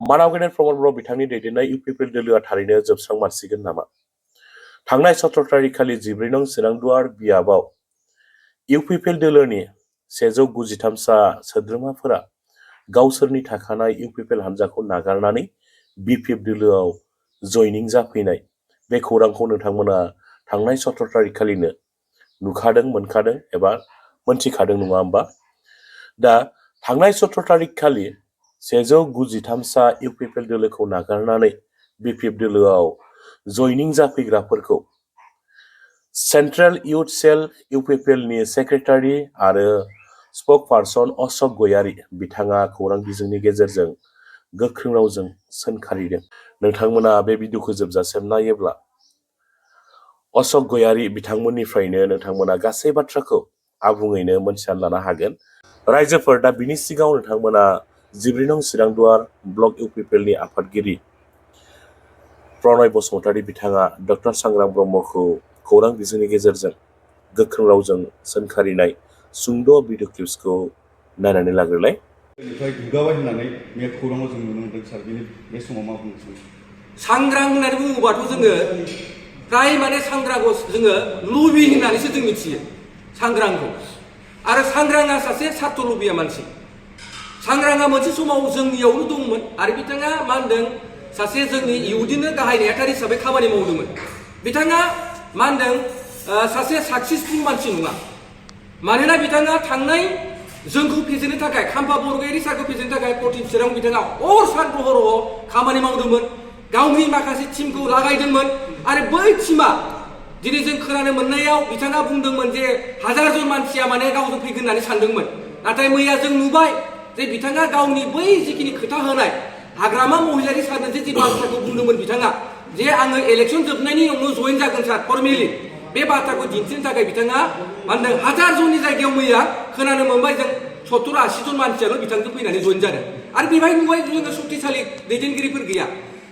मानाव गेदेर प्रमद बर' बिथांनि दैदेननाय इउपिपिएल दोलोआ थारैनो जोबस्रांमारसिगोन नामा? थांनाय 17 तारिखखालि 14 नं सिरांदुवार बियाबाव इउपिपिएल दोलोनि 193 सा सोद्रोमाफोरा गावसोरनि थाखानाय इउपिपिएल हान्जाखौ नागारनानै बिपिएफ दोलोआव जयनिं जाफैनाय बे खौरांखौ नोंथांमोना थांनाय 17 तारिखखालिनो नुखादों, मोनखादों एबा मोनथिखादों नङा होमबा? दा थांनाय 17 तारिखखालि 193 सा इउपिपिएल दोलोखौ नागारनानै बिपिएफ दोलोआव जयनिं जाफैग्राफोरखौ सेन्ट्रेल इउथ सेल इउपिपिएलनि सेक्रेटारि आरो स्पोक पार्सन अशोक गयारी बिथाङा खौरां बिजोंनि गेजेरजों गोख्रों रावजों सोंखारिदों। नोंथांमोना बे भिडिअखौ जोबजासिम नायोब्ला अशोक गयारी बिथांमोननिफ्रायनो नोंथांमोना गासै बाथ्राखौ आबुङैनो मोनथिनानै लानो हागोन। रायजोफोर, दा बिनि सिगाङाव नोंथांमोना 14 नं सिरांदुवार ब्लक इउपिपिएलनि आफादगिरि प्रणय बसुमतारी बिथाङा डक्टर सांग्रां ब्रह्मखौ खौरां बिजोंनि गेजेरजों गोख्रों रावजों सोंखारिनाय सुंद' भिडिअ क्लिप्सखौ नायनानै लाग्रोलाय। निफ्राय गुगाबाय होननानै बे खौराङाव जों नुनो मोनदों सार। बे समाव मा बुंनो सानो? सांग्रां होननानै बुङोबाथ' जोङो फ्राय माने सांग्रांखौ जोङो लुबि होननानैसो जों मिथियो सांग्रांखौ। आरो सांग्राङा सासे सात्र लुबिया मानसि। सांग्राङा मोनसे समाव जोंनियावनो दंमोन आरो बिथाङा मा होनदों सासे जोंनि इउदिनो गाहाय नेहाथारि हिसाबै खामानि मावदोंमोन। बिथाङा मा होनदों सासे साक्सेसफुल मानसि नङा। मानोना बिथाङा थांनाय जोंखौ फेजेननो थाखाय खाम्फा बरगयारि सारखौ फेजेननो थाखाय प्रतिम चिरां बिथाङा हर सान प्रहरआव खामानि मावदोंमोन, गावनि माखासे टिमखौ लागायदोंमोन। आरो बै टिमा दिनै जों खोनानो मोननायाव बिथाङा बुंदोंमोन जे 1000 जन मानसिया माने गावजों फैगोन होननानै सानदोंमोन। नाथाय मैया जों नुबाय जे बिथाङा गावनि बै जिखिनि खोथा होनाय हाग्रामा महिलारि सारनो जे बाथ्राखौ बुंदोंमोन बिथाङा जे आङो इलेक्सन जोबनायनि उनाव जइन जागोन सार फर्मेलि, बे बाथ्राखौ दिन्थिनो थाखाय बिथाङा मा होनदों 1000 जननि जायगायाव मैया खोनानो मोनबाय जों 70-80 जन मानसियाल' बिथांजों फैनानै जइन जादों। आरो बेवहाय नुबाय जोङो शक्तिशाली दैदेनगिरिफोर गैया,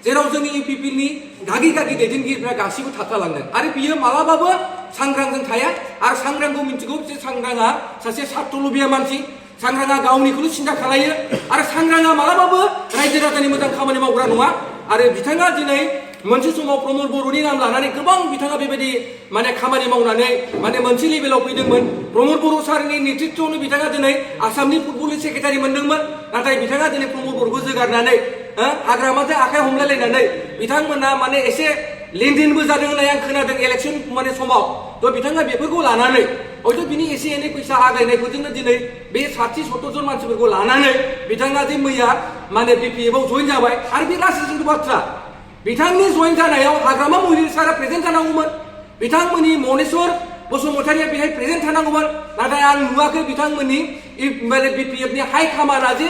जेराव जोंनि इउपिपिएलनि गागि दैदेनगिरिफ्रा गासिबो थाबथालांदों। आरो बियो मालाबाबो सांग्रांजों थाया। आरो सांग्रांखौ मिथिगौ जे सांग्राङा सासे सात्र लुबिया मानसि। सांग्राङा गावनिखौल' सिन्था खालायो आरो सांग्राङा मालाबाबो रायजो राजानि मोजां खामानि मावग्रा नङा। आरो बिथाङा दिनै मोनसे समाव प्रमद बर'नि नाम लानानै गोबां बिथाङा बेबायदि माने खामानि मावनानै माने मोनसे लेभेलाव फैदोंमोन। प्रमद बर' सारनि नेतृत्वआवनो बिथाङा दिनै आसामनि फुटबलनि सेक्रेटारि मोनदोंमोन। नाथाय बिथाङा दिनै प्रमद बर'खौ जोगारनानै हाग्रामाजों आखाइ हमलायलायनानै बिथांमोना माने एसे लेनदेनबो जादों होननाय आं खोनादों इलेक्सन माने समाव। थ' बिथाङा बेफोरखौ लानानै हयथ' बिनि एसे एनै फैसा आग्लायनायफोरजोंनो दिनै बे 60-70 जन मानसिफोरखौ लानानै बिथाङा जे मैया माने बिपिएफआव जइन जाबाय। आरो बे गासैबो बाथ्रा बिथांनि जइन जानायाव हाग्रामा महिलारि सारा प्रेजेन्ट थानांगौमोन, बिथांमोननि मनेस्वर बसुमतारिया बेहाय प्रेजेन्ट थानांगौमोन। नाथाय आं नुवाखै बिथांमोननि माने बिपिएफनि हाइ कामाना जे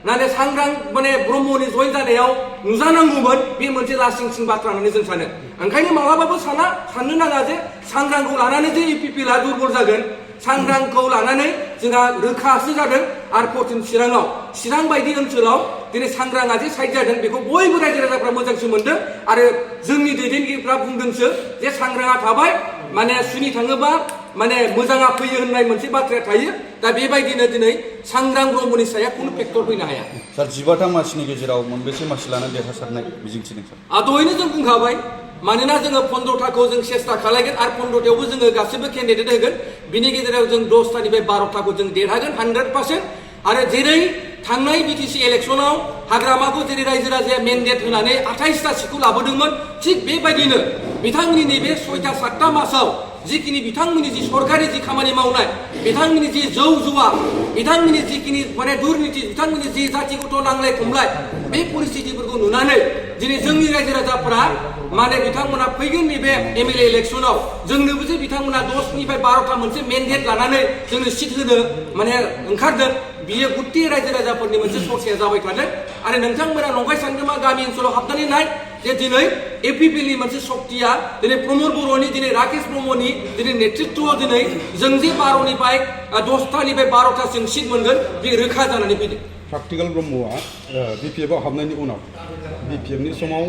माने सांग्रां माने ब्रह्मनि जइन जानायाव नुजानांगौमोन। बे मोनसे लासिंसिं बाथ्रा होननानै जों सानो। ओंखायनो मालाबाबो साननो नाङा जे सांग्रांखौ लानानै जे इउपिपिएलआ दुर्बल जागोन। सांग्रांखौ लानानै जोंहा रोखासो जादों। आरो प्रतिम चिरां बायदि ओनसोलाव दिनै सांग्राङा जे साइड जादों बेखौ बयबो रायजो राजाफ्रा मोजांसो मोनदों। आरो जोंनि दैदेनगिरिफ्रा बुंदोंसो जे सांग्राङा थाबाय माने सुनि थाङोबा माने मोजाङा फैयो होननाय मोनसे बाथ्राया थायो। दा बेबायदिनो दिनै सांग्रां ब्रह्मनि साया खुनु फेक्टर फैनो हाया। सार 15टा मासिनि गेजेराव मोनबेसे मासि लानानै देरहासारनाय मिजिंथिदों सार? दहायनो जों बुंखाबाय, मानोना जोङो 15टाखौ जों सेस्था खालायगोन आरो 15टायावबो जोङो गासिबो केन्डिडेट होगोन। बिनि गेजेराव जों 10टानिफ्राय 12टाखौ जों देरहागोन 100%। आरो जेरै थांनाय बिटिसि इलेक्सनाव हाग्रामाखौ जेरै रायजो राजाया मेन्डेट होनानै 28टा सिटखौ लाबोदोंमोन, थिग बेबायदिनो बिथांमोननि नैबे 6-7टा मासाव जिखिनि बिथांमोननि जि सरकारि जि खामानि मावनाय, बिथांमोननि जि जौ जुवा, बिथांमोननि जिखिनि माने दुर्निति, बिथांमोननि जि जाथि गथ' नांलाय खमलाय, बे परिस्थितिफोरखौ नुनानै दिनै जोंनि रायजो राजाफोरा माने बिथांमोना फैगोन नैबे एमएलए इलेक्सनाव जोंनोबो जे बिथांमोना 10निफ्राय 12टा मोनसे मेन्डेट लानानै जोंनो सिट होनो माने ओंखारदों। बियो गुत्ति रायजो राजाफोरनि मोनसे सरसाया जाबाय थादों। आरो नोंथांमोना नंखाय सानदोंबा गामि ओनसोलाव हाबनानै नाय जे दिनै इउपिपिएलनि मोनसे शक्तिया दिनै प्रमद बर'नि, दिनै राकेश ब्रह्मनि दिनै नेतृत्वआव दिनै जों जे 12निफ्राय 10टानिफ्राय 12टासिम सिट मोनगोन बे रोखा जानानै फैदों। प्रेक्टिकल ब्रह्मआ बिपिएफआव हाबनायनि उनाव बिपिएफनि समाव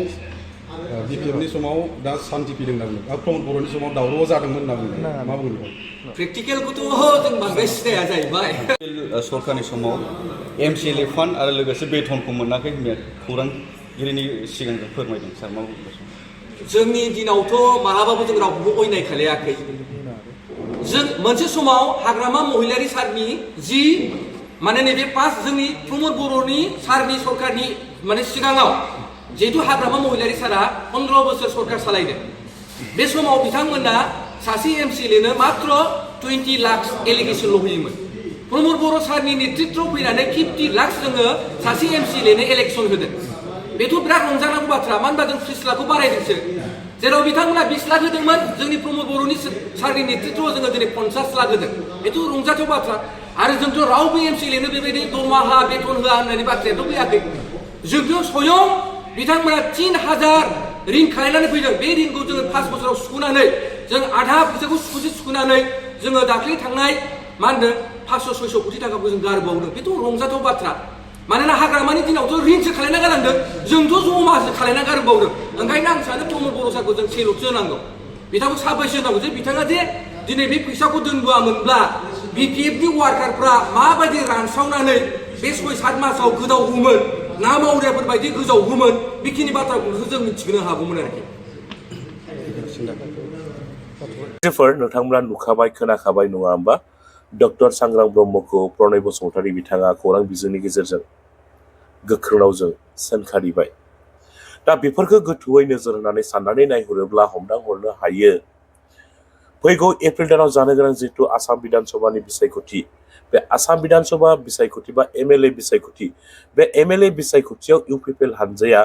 बिपिएफनि समाव दा सान्थि फैदों होनना बुंदों प्रमद बर'नि समाव दावराव जादोंमोन होनना बुंदों मा बुंगोन बेखौ? प्रेक्टिकेलखौथ' जों बांद्राय सिनाया जाहैबाय। सरकारनि समाव MCLA फान्ड आरो लोगोसे बेथनखौ मोनाखै होनना खौरांगिरिनि सिगां जों फोरमायदों सार मा बुंगोन? जोंनि दिनावथ' मालाबाबो जों रावखौबो अयनाय खालायाखै। जों मोनसे समाव हाग्रामा महिलारी सारनि जि माने नैबे पास जोंनि प्रमद बर'नि सारनि सरकारनि माने सिगाङाव जिहेतु हाग्रामा महिलारी सारा 15 बोसोर सरकार सालायदों बे समाव बिथांमोना सासे MCLA मात्र 20 लाख एलिगेसनल' होयोमोन। प्रमद बर' सारनि नेतृत्वआव फैनानै 50 लाख जोङो सासे MCLA इलेक्सन होदों। बेथ' बिराद रंजानांगौ बाथ्रा, मानो होनबा जों 30 लाखखौ बारायदोंसो। जेराव बिथांमोना 20 लाख होदोंमोन, जोंनि प्रमद बर'नि सारनि नेतृत्वआव जोङो दिनै 50 लाख होदों। बेथ' रंजाथाव बाथ्रा। आरो जोंथ' रावबो MCLA बेबायदि दरमाहा बेथन होआ होननानै बाथ्रायाथ' फैयाखै। जोंथ' स्वयं बिथांमोना 3000 रिं खालायनानै फैदों। बे रिंखौ जोङो 5 बोसोराव सुख'नानै जों आधा फैसाखौ सुख'नानै जोङो दाख्लै थांनाय मा होनदों 500-600 कोटि थाखाखौ जों गारबावदों। बेथ' रंजाथाव बाथ्रा। मानोना हाग्रामानि दिनावथ' रिंसो खालायना गालांदों, जोंथ' जमासो खालायना गारबावदों। ओंखायनो आं सानो प्रमद बर' सारखौ जों सेलुटसो होनांगौ। बिथांखौ साबायसो होनांगौ जे बिथाङा जे दिनै बे फैसाखौ दोनबोआमोनब्ला BPFनि वार्कारफ्रा माबायदि रानस्रावनानै बे 6-7 मासाव गोदावगौमोन, ना मावग्राफोर बायदि गोजावगौमोन, बेखिनि बाथ्राखौसो जों मिथिनो हागौमोन आरोखि। नोंथांमोना नुखाबाय खोनाखाबाय नङा होमबा? डक्टर सांग्रां ब्रह्मखौ प्रनय बसुमतारी बिथाङा खौरां बिजोंनि गेजेरजों गोख्रों रावजों सोंखारिबाय। दा बेफोरखौ गोथौयै नोजोर होनानै साननानै नायहरोब्ला हमदांहरनो हायो फैगौ एप्रिल दानाव जानो गोनां जिहेतु आसाम बिधान सभानि बिसायख'थि, बे आसाम बिधान सभा बिसायख'थि बा MLA बिसायख'थि, बे MLA बिसायख'थियाव UPPL हानजाया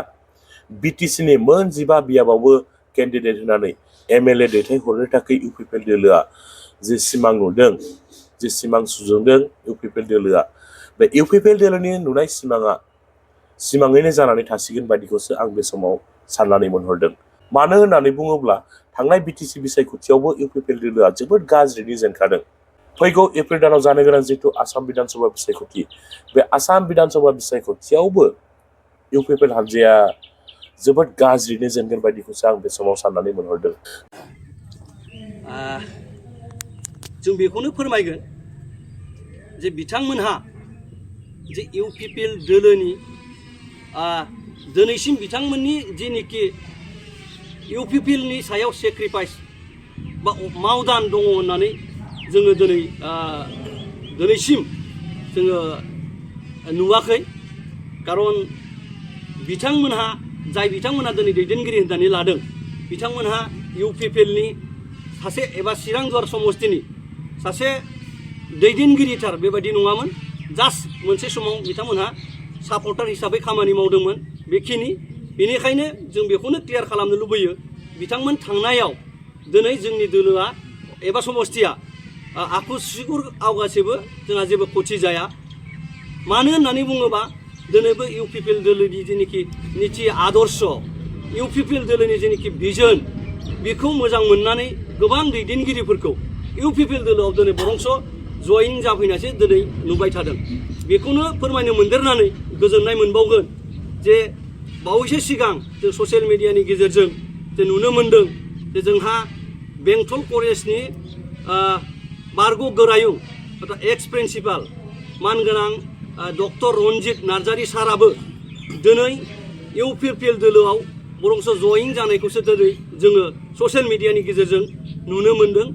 BTCनि मोन 15 बियाबावबो केन्डिडेट होनानै MLA दैथायहरनो थाखाय UPPL दोलोआ जे सिमां नुदों, जे सिमां सुजुंदों UPPL दोलोआ, बे UPPL दोलोनि नुनाय सिमाङैनो जानानै थासिगोन बायदिखौसो आं बे समाव साननानै मोनहरदों। मानो होननानै बुङोब्ला थांनाय BTC बिसायख'थियावबो UPPL दोलोआ जोबोद गाज्रिनि जेनखादों। फैगौ एप्रिल दानाव जानो गोनां जिहेतु आसाम बिधान सभा बिसायख'थि, बे आसाम बिधान सभा बिसायख'थियावबो UPPL हानजाया जोबोद गाज्रिनो जेनगोन बायदिखौसो आं बे समाव साननानै मोनहरदों। जों बेखौनो फोरमायगोन जे बिथांमोनहा जे UPPL दोलोनि दिनैसिम बिथांमोननि जेनोखि UPPLनि सायाव सेक्रिफाइस बा मावदान दङ होननानै जोङो दिनैसिम जोङो नुवाखै। खारन बिथांमोनहा बिथांमोनहा दिनै दैदेनगिरि होननानै लादों, बिथांमोनहा UPPLनि सासे एबा चिरांदुवार समष्टिनि सासे दैदेनगिरिथार बेबायदि नङामोन। जास्ट मोनसे समाव बिथांमोनहा सापर्टार हिसाबै खामानि मावदोंमोन बेखिनि। बेनिखायनो जों बेखौनो क्लियार खालामनो लुबैयो, बिथांमोन थांनायाव दिनै जोंनि दोलोआ एबा समष्टिया आखु सिगुर आवगासेबो जोंहा जेबो खथि जाया। मानो होननानै बुङोबा दिनैबो UPPL दोलोनि जेनोखि निति आदर्श, UPPL दोलोनि जेनोखि भिजन, बेखौ मोजां मोननानै गोबां दैदेनगिरिफोरखौ UPPL दोलोआव दिनै बरंस जयेनिं जाफैनायसो दिनै नुबाय थादों। बेखौनो फोरमायनो मोनदेरनानै गोजोननाय मोनबावगोन जे बावैसो सिगां जों ससियेल मिडियानि गेजेरजों जे नुनो मोन्दों जे जोंहा बेंटल कलेजनि बारग' गोरायुं एक्स प्रिन्सिपाल मानगोनां डक्टर रन्जित नार्जारी साराबो दिनै UPPL दोलोआव बरंस जयेनिं जानायखौसो दिनै जोङो ससियेल मिडियानि गेजेरजों नुनो मोन्दों।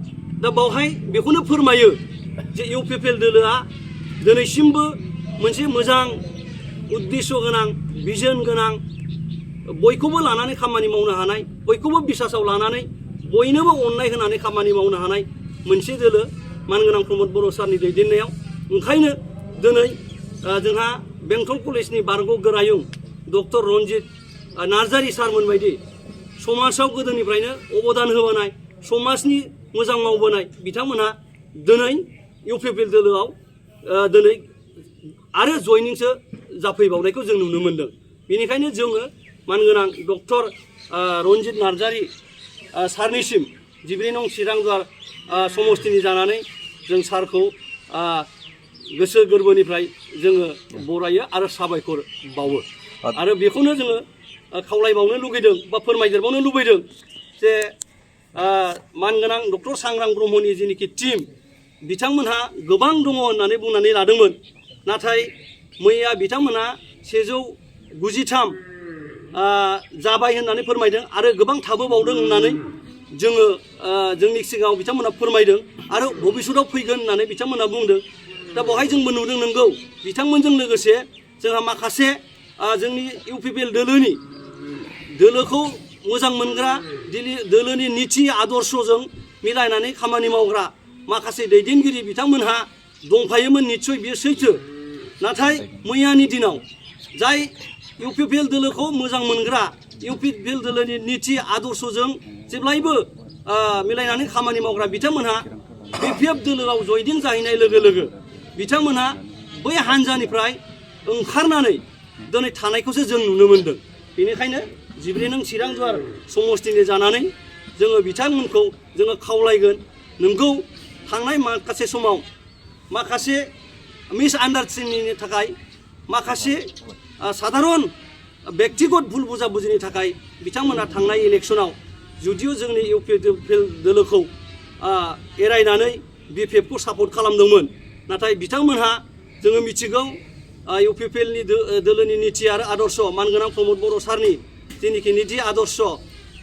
दा बावहाय बेखौनो फोरमायो जे UPPL दोलोआ दिनैसिमबो मोनसे मोजां उद्देश्य गोनां, भिजन गोनां, बयखौबो लानानै खामानि मावनो हानाय, बयखौबो बिसासाव लानानै बयनोबो अननाय होनानै खामानि मावनो हानाय मोनसे दोलो मानगोनां प्रमद बर' सारनि दैदेननायाव। ओंखायनो दिनै जोंहा बेंटल कलेजनि बारग' गोरायुं डक्टर रन्जित नार्जारी सारमोन बायदि समाजाव गोदोनिफ्रायनो अबदान होबोनाय, समाजनि मोजां मावबोनाय बिथांमोनहा दिनै UPPL दोलोआव दिनै आरो जयेनिंसो जाफैबावनायखौ जों नुनो मोन्दों। बेनिखायनो जोङो मानगोनां डक्टर रन्जित नार्जारी सारनिसिम 12 नं चिरांदुवार समष्टिनि जानानै जों सारखौ गोसो गोरबोनिफ्राय जोङो बरायो आरो साबायखर बावो। आरो बेखौनो जोङो खावलायबावनो लुगैदों बा फोरमायदेरबावनो लुबैदों जे मानगोनां डक्टर सांग्रां ब्रह्मनि जिनिखि टीम बिथांमोनहा गोबां दङ होननानै बुंनानै लादोंमोन नाथाय मैया बिथांमोनहा 193 जाबाय होननानै फोरमायदों आरो गोबां थाबोबावदों होननानै जोङो जोंनि सिगाङाव बिथांमोनहा फोरमायदों आरो भबिष्यताव फैगोन होननानै बिथांमोनहा बुंदों दा बेवहाय जोंबो नुदों नंगौ बिथांमोनजों लोगोसे जोंहा माखासे जोंनि इउपिपिएल दोलोखौ मोजां मोनग्रा दोलोनि नीति आदर्शजों मिलायनानै खामानि मावग्रा माखासे दैदेनगिरि बिथांमोनहा दंफायोमोन निस्सय बियो सैथो नाथाय मैयानि दिनाव जाय इउपिपिएल दोलोखौ मोजां मोनग्रा इउपिपिएल दोलोनि नीति आदर्शजों जेब्लायबो मिलायनानै खामानि मावग्रा बिथांमोनहा बिपिएफ दोलोआव जयदिं जाहैनाय लोगो लोगो बिथांमोनहा बै हान्जानिफ्राय ओंखारनानै दिनै थानायखौसो जों नुनो मोन्दों बेनिखायनो 14 नं चिरांदुवार समष्टिनि जानानै जोङो बिथांमोनखौ जोङो खावलायगोन नोंगौ थांनाय माखासे समाव माखासे मिसआन्डारस्टेन्डिंनि थाखाय माखासे साधारन व्यक्तिगत भुल बुजाबुजिनि थाखाय बिथांमोना थांनाय इलेक्शनाव जुदिअ जोंनि इउपिपिएल दोलोखौ एरायनानै बिपिएफखौ सापर्ट खालामदोंमोन नाथाय बिथांमोनहा जोङो मिथिगौ इउपिपिएलनि दोलोनि नीति आरो आदर्श मानगोनां प्रमद बर' सारनि जेनिखि नीति आदर्श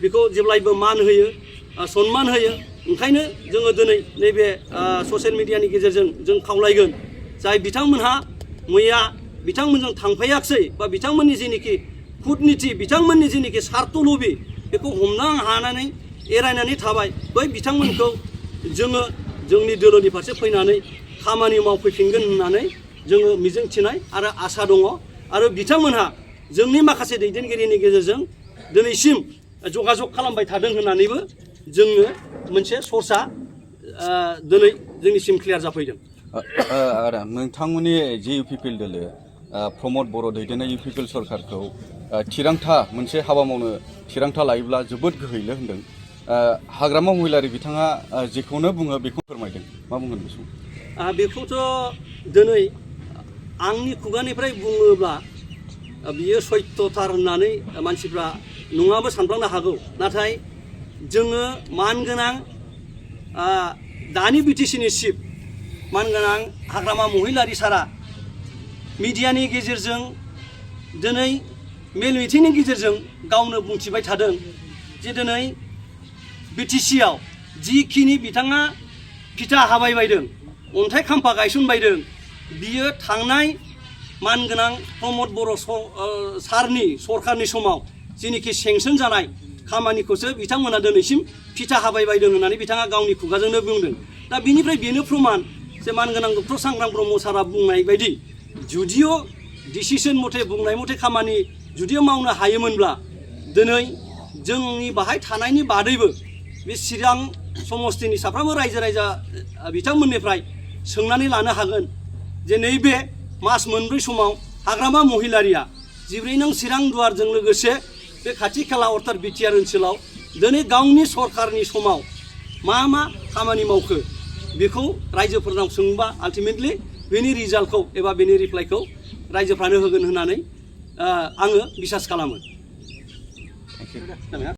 बेखौ जेब्लायबो मान होयो सन्मान होयो ओंखायनो जोङो दिनै नैबे ससियेल मिडियानि गेजेरजों जों खावलायगोन जाय बिथांमोनहा मैया बिथांमोनजों थांफायाखसै बा बिथांमोननि जेनिखि कुटनीति बिथांमोननि जेनिखि स्वार्थ लबि बेखौ हमनो हानानै एरायनानै थाबाय बै बिथांमोनखौ जोङो जोंनि दोलोनि फारसे फैनानै खामानि मावफैफिनगोन होननानै जोङो मिजिंथिनाय आरो आसा दङ आरो बिथांमोनहा जोंनि माखासे दैदेनगिरिनि गेजेरजों दिनैसिम जगाजग खालामबाय थादों होननानैबो जोङो मोनसे सर्सा दिनै जोंनिसिम क्लियार जाफैदों आरो नोंथांमोननि जे इउपिपिएल दोलो प्रमद बर' दैदेननाय इउपिपिएल सरकारखौ थिरांथा मोनसे हाबा मावनो थिरांथा लायोब्ला जोबोद गोहैलो होनदों हाग्रामा महिलारि बिथाङा जेखौनो बुङो बेखौ फोरमायदों मा बुंगोन बे समाव बेखौथ' दिनै आंनि खुगानिफ्राय बुङोब्ला बियो सत्यथार होननानै मानसिफ्रा नङाबो सानफ्लांनो हागौ नाथाय जोङो मानगोनां दानि बिटिसिनि चिफ मानगोनां हाग्रामा महिलारि सारा मिडियानि गेजेरजों दिनै मेल मिटिंनि गेजेरजों गावनो बुंथिबाय थादों जे दिनै बिटिसिआव जिखिनि बिथाङा फिथा हाबायबायदों अन्थाइ खाम्फा गायसनबायदों बियो थांनाय मानगोनां प्रमद बर' सारनि सरकारनि समाव जेनिखि सेंसन जानाय खामानिखौसो बिथांमोना दिनैसिम फिथा हाबायबायदों होननानै बिथाङा गावनि खुगाजोंनो बुंदों दा बिनिफ्राय बेनो प्रमाण जे मानगोनां डक्टर सांग्रां ब्रह्म सारा बुंनाय बायदि जुदिअ डिसिसन मथे बुंनाय मथे खामानि जुदिअ मावनो हायोमोनब्ला दिनै जोंनि बाहाय थानायनि बादैबो बे चिरां समष्टिनि साफ्रोमबो रायजो राजा बिथांमोननिफ्राय सोंनानै लानो हागोन जे नैबे मास मोनब्रै समाव हाग्रामा महिलारिया 14 नं चिरांदुवारजों लोगोसे बे खाथि खाला अर्थात बिटिआर ओनसोलाव दिनै गावनि सरकारनि समाव मा खामानि मावखो बेखौ रायजोफोरनाव सोंबा आल्टिमेटलि बेनि रिजाल्टखौ एबा बेनि रिप्लाइखौ रायजोफ्रानो होगोन होननानै आङो बिसास खालामो